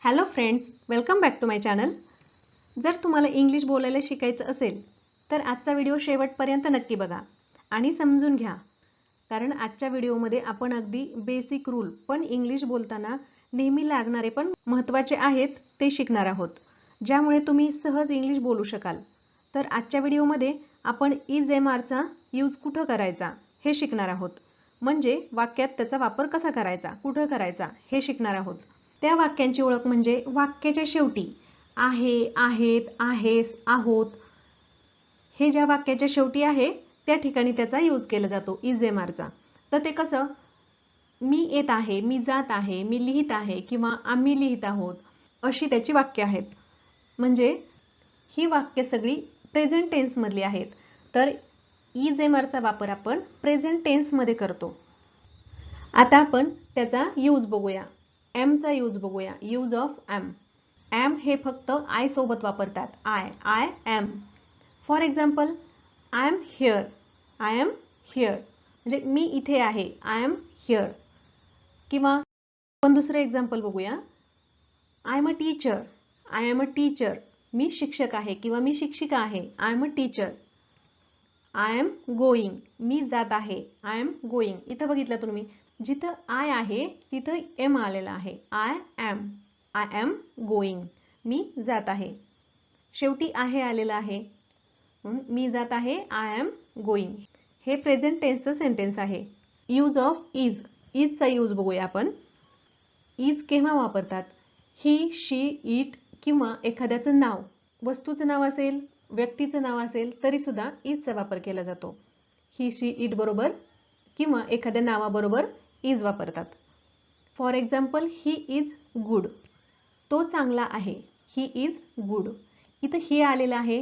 Hello friends, welcome back to my channel. जर तुम्हाला English बोलायला शिकायचं असेल तर आजचा व्हिडिओ शेवटपर्यंत नक्की बघा आणि समजून घ्या. कारण आजच्या व्हिडिओमध्ये आपण अगदी बेसिक रूल पण इंग्लिश बोलताना नेहमी लागणारे पण महत्त्वाचे आहेत ते शिकणार आहोत, ज्यामुळे तुम्ही सहज इंग्लिश बोलू शकाल. तर आजच्या व्हिडिओमध्ये आपण इज एम आरचा यूज कुठं करायचा हे शिकणार आहोत. म्हणजे वाक्यात त्याचा वापर कसा करायचा, कुठं करायचा हे शिकणार आहोत. त्या वाक्यांची ओळख म्हणजे वाक्याच्या शेवटी आहे, आहेत, आहेस, आहोत हे ज्या वाक्याच्या शेवटी आहे त्या ठिकाणी त्याचा यूज केला जातो इज एम आरचा. तर ते कसं, मी येत आहे, मी जात आहे, मी लिहित आहे किंवा आम्ही लिहित आहोत अशी त्याची वाक्य आहेत. म्हणजे ही वाक्य सगळी प्रेझेंट टेन्स मधली आहेत. तर इज एम आरचा वापर आपण प्रेझेंट टेन्स मध्ये करतो. आता आपण त्याचा यूज बघूया. एमचा यूज बघूया. Use of am. एम हे फक्त आय सोबत वापरतात. I am. For example, I am here. I am here म्हणजे मी इथे आहे. I am here. किंवा आपण दुसरं एक्झाम्पल बघूया. I am a teacher. I am a teacher. मी शिक्षक आहे किंवा मी शिक्षिका आहे. I am a teacher. I am going. मी जात आहे. I am going. इथं बघितलं तुम्ही, जिथं आय आहे तिथं एम आलेला आहे. I am going. मी जात आहे. शेवटी आहे आलेला आहे म्हणून मी जात आहे. I am going. हे प्रेझेंट टेन्सचं सेंटेन्स आहे. Use of is. इजचा यूज बघूया आपण. इज केव्हा वापरतात? ही, शी, इट किंवा एखाद्याचं नाव, वस्तूचं नाव असेल, व्यक्तीचं नाव असेल तरी सुद्धा इजचा वापर केला जातो. ही, शी, इट बरोबर किंवा एखाद्या नावाबरोबर इज वापरतात. For example, he is good. तो चांगला आहे. He is good. इथं ही आलेलं आहे.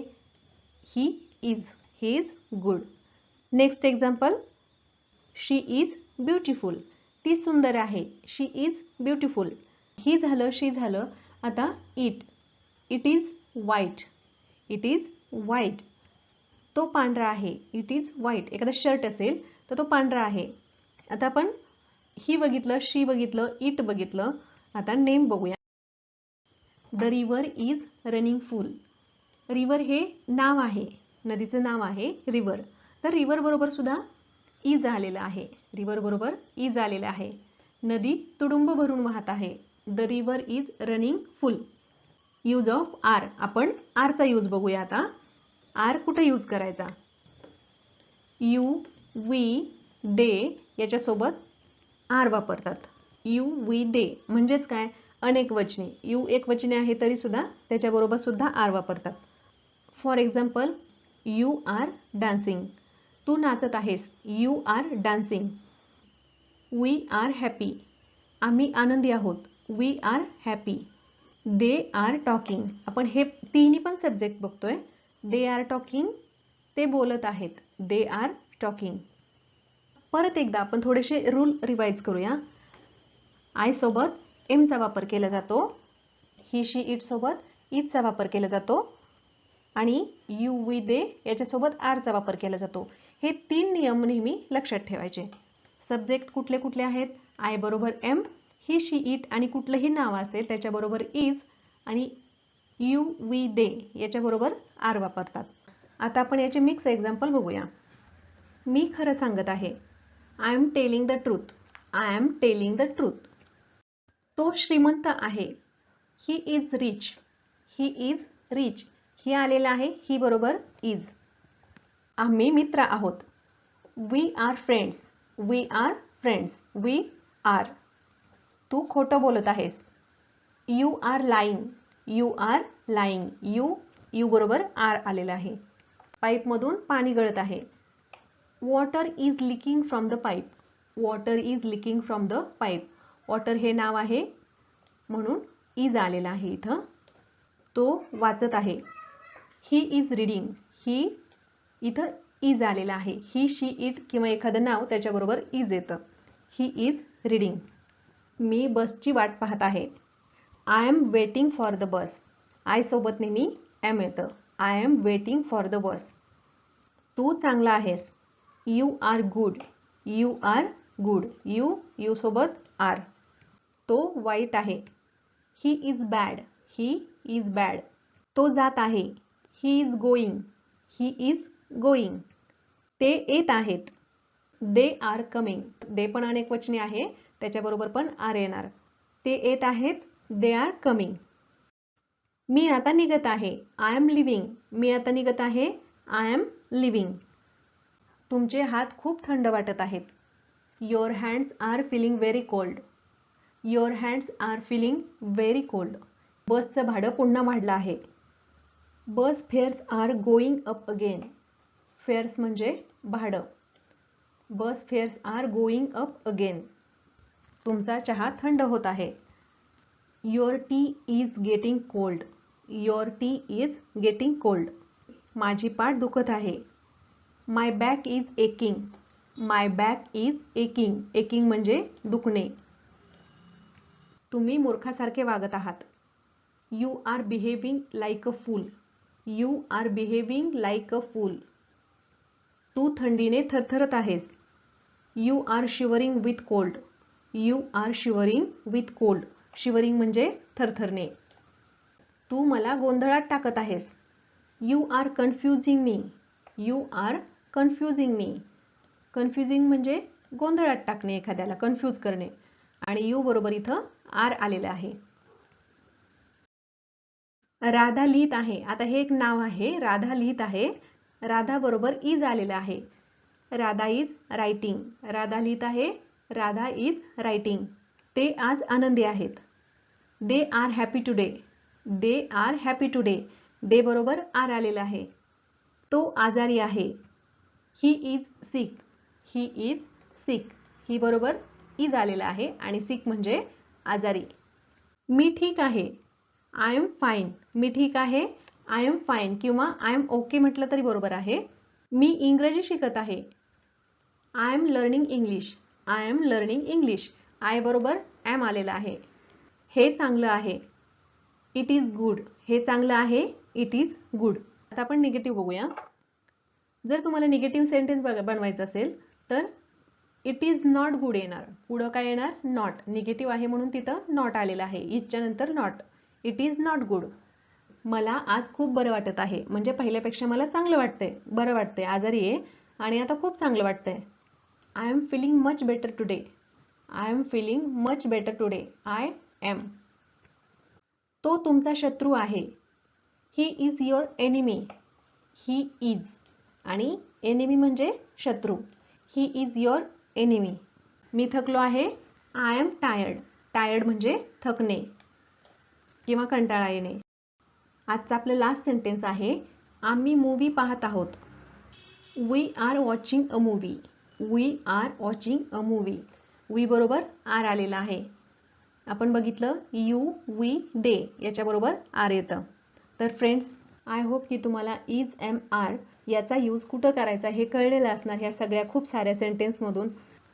He is good. Next example, she is beautiful. ती सुंदर आहे. शी इज ब्युटिफुल. ही झालं, शी झालं. आता it is white. It is white. तो पांढरा आहे. It is white. एखादा शर्ट असेल तर तो पांढरा आहे. आता आपण ही बघितलं, शी बघितलं, इट बघितलं. आता नेम बघूया. The river is running full. River हे नाव आहे, नदीचं नाव आहे रिव्हर. तर रिव्हर बरोबर सुद्धा इज आलेलं आहे. रिव्हर बरोबर इज आलेलं आहे. नदी तुडुंब भरून वाहत आहे. The river is running full. Use of R. आपण आरचा यूज बघूया आता. आर कुठे यूज करायचा? यू, वी, दे याच्यासोबत आर वापरतात. यू, वी, दे म्हणजेच काय? अनेक वचने. यू एक वचने आहे तरी सुद्धा त्याच्याबरोबर सुद्धा आर वापरतात. For example, you are dancing. तू नाचत आहेस. You are dancing. We are happy. आम्ही आनंदी आहोत. We are happy. They are talking. आपण हे तिन्ही पण सब्जेक्ट बघतोय. They are talking. ते बोलत आहेत. They are talking. परत एकदा आपण थोडेसे रूल रिवाइज करूया. आय सोबत एमचा वापर केला जातो. ही, शी, इट सोबत इजचा वापर केला जातो आणि यू, वी, दे याच्यासोबत आरचा वापर केला जातो. हे 3 नियम नेहमी लक्षात ठेवायचे. सब्जेक्ट कुठले कुठले आहेत? आय बरोबर एम, ही, शी, इट आणि कुठलंही नाव असेल त्याच्याबरोबर इज आणि यू, वी, दे याच्याबरोबर आर वापरतात. आता आपण याचे मिक्स एक्झाम्पल बघूया. मी खरं सांगत आहे. I am telling the truth. I am telling the truth. तो श्रीमंत आहे. He is rich. He is rich. He आलेलं आहे. ही बरोबर इज. आम्ही मित्र आहोत. We are friends. We are friends. We are. तू खोटं बोलत आहेस. You are lying. You are lying. You बरोबर आर आलेला आहे. पाईपमधून पाणी गळत आहे. Water is leaking from the pipe. Water is leaking from the pipe. Water हे नाव आहे म्हणून इज आलेला आहे इथं. तो वाचत आहे. He is reading. ही इथं इज आलेला आहे. ही, शी, इट किंवा एखादं नाव त्याच्याबरोबर इज येतं. He is reading. मी बसची वाट पाहत आहे. I am waiting for the bus. I सोबत नेहमी एम येतं. I am waiting for the bus. तू चांगला आहेस. You are good. You are good. You सोबत आर. तो वाईट आहे. He is bad. He is bad. तो जात आहे. He is going. He is going. ते येत आहेत. They R coming. दे पण अनेक वचने आहे, त्याच्याबरोबर पण आर येणार. ते येत आहेत. They R coming. मी आता निघत आहे. I am living. मी आता निघत आहे. I am leaving. तुमचे हात खूप थंड वाटत आहेत. Your hands are feeling very cold. Your hands are feeling very cold. बसचं भाडं पुन्हा वाढलं आहे. Bus fares are going up again. Fares म्हणजे भाडं. Bus fares are going up again. तुमचा चहा थंड होत आहे. Your tea is getting cold. Your tea is getting cold. माझी पाठ दुखत आहे. My back is aching. My back is aching. Aching म्हणजे दुखणे. तुम्ही मूर्खासारखे वागत आहात. You are behaving like a fool. You are behaving like a fool. तू थंडीने थरथरत आहेस. You are shivering with cold. You are shivering with cold. Shivering म्हणजे थरथरणे. तू मला गोंधळात टाकत आहेस. You are confusing me. You are confusing me. Confusing म्हणजे गोंधळात टाकणे, एखाद्याला कन्फ्यूज करणे. आणि यू बरोबर इथं आर आलेलं आहे. राधा लिहित आहे. आता हे एक नाव आहे. राधा लिहित आहे. राधा बरोबर इज आलेलं आहे. Radha is writing. राधा लिहित आहे. Radha is writing. ते आज आनंदी आहेत. They are happy today. They are happy today. They बरोबर आर आलेला आहे. तो आजारी आहे. He is sick. He is sick. ही बरोबर इज आलेला आहे आणि सिक म्हणजे आजारी. मी ठीक आहे. I am fine. मी ठीक आहे. आय एम फाईन किंवा आय एम ओके म्हटलं तरी बरोबर आहे. मी इंग्रजी शिकत आहे. I am learning English. I am learning English. I बरोबर एम आलेला आहे. हे चांगलं आहे. It is good. हे चांगलं आहे. It is good. आता आपण निगेटिव्ह बघूया. जर तुम्हाला निगेटिव्ह सेंटेन्स बनवायचं असेल तर इट इज नॉट गुड येणार. पुढं काय येणार? नॉट. निगेटिव्ह आहे म्हणून तिथं नॉट आलेलं आहे. इजच्या नंतर not. It is not good. मला आज खूप बरं वाटत आहे. म्हणजे पहिल्यापेक्षा मला चांगलं वाटतंय, बरं वाटतंय. आजारी आहे आणि आता खूप चांगलं वाटतंय. I am feeling much better today. I am feeling much better today. I am. तो तुमचा शत्रू आहे. He is your enemy. He is आणि एनिमी म्हणजे शत्रू. He is your enemy. मी थकलो आहे. I am tired. टायर्ड म्हणजे थकणे किंवा कंटाळा येणे. आजचं आपलं लास्ट सेंटेन्स आहे. आम्ही मूवी पाहत आहोत. We are watching a movie. We are watching a movie. We बरोबर आर आलेला आहे. आपण बघितलं यू, वी, दे याच्याबरोबर आर येतं. तर फ्रेंड्स, आय होप की तुम्हाला इज, एम, आर याचा यूज कुठं करायचा हे कळलेलं असणार ह्या सगळ्या खूप साऱ्या सेंटेन्समधून.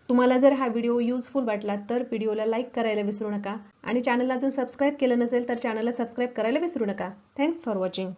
तुम्हाला जर हा व्हिडिओ युजफुल वाटला तर व्हिडिओला लाईक करायला विसरू नका आणि चॅनलला अजून सबस्क्राईब केलं नसेल तर चॅनलला सबस्क्राईब करायला विसरू नका. Thanks for watching.